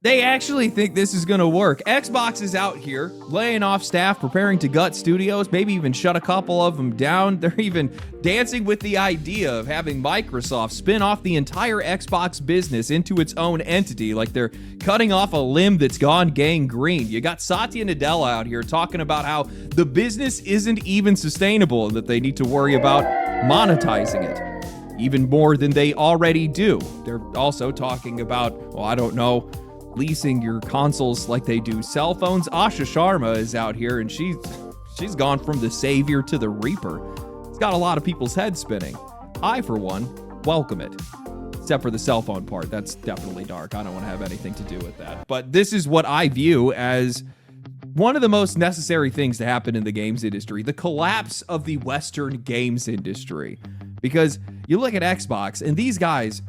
They actually think this is going to work. Xbox is out here laying off staff, preparing to gut studios, maybe even shut a couple of them down. They're even dancing with the idea of having Microsoft spin off the entire Xbox business into its own entity, like they're cutting off a limb that's gone gangrene. You got Satya Nadella out here talking about how the business isn't even sustainable and that they need to worry about monetizing it even more than they already do. They're also talking about, well, I don't know, leasing your consoles like they do cell phones. Asha Sharma is out here and she's gone from the savior to the reaper. It's got a lot of people's heads spinning. I, for one, welcome it. Except for the cell phone part. That's definitely dark. I don't want to have anything to do with that. But this is what I view as one of the most necessary things to happen in the games industry, the collapse of the Western games industry. Because you look at Xbox and these guys,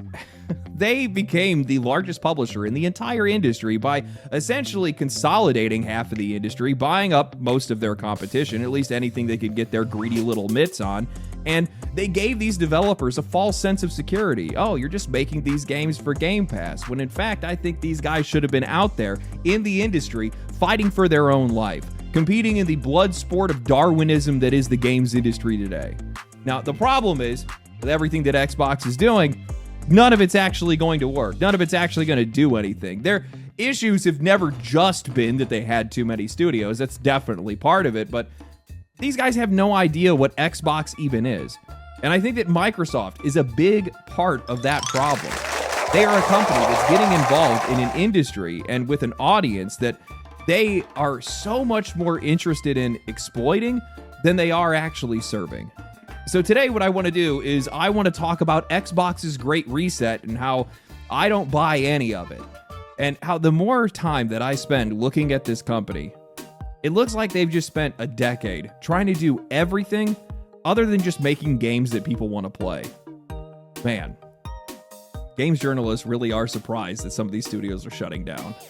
they became the largest publisher in the entire industry by essentially consolidating half of the industry, buying up most of their competition, at least anything they could get their greedy little mitts on. And they gave these developers a false sense of security. Oh, you're just making these games for Game Pass. When in fact, I think these guys should have been out there in the industry fighting for their own life, competing in the blood sport of Darwinism that is the games industry today. Now, the problem is, with everything that Xbox is doing, none of it's actually going to work. None of it's actually going to do anything. Their issues have never just been that they had too many studios. That's definitely part of it, but these guys have no idea what Xbox even is. And I think that Microsoft is a big part of that problem. They are a company that's getting involved in an industry and with an audience that they are so much more interested in exploiting than they are actually serving. So today what I want to do is I want to talk about Xbox's Great Reset and how I don't buy any of it. And how the more time that I spend looking at this company, it looks like they've just spent a decade trying to do everything other than just making games that people want to play. Man, games journalists really are surprised that some of these studios are shutting down.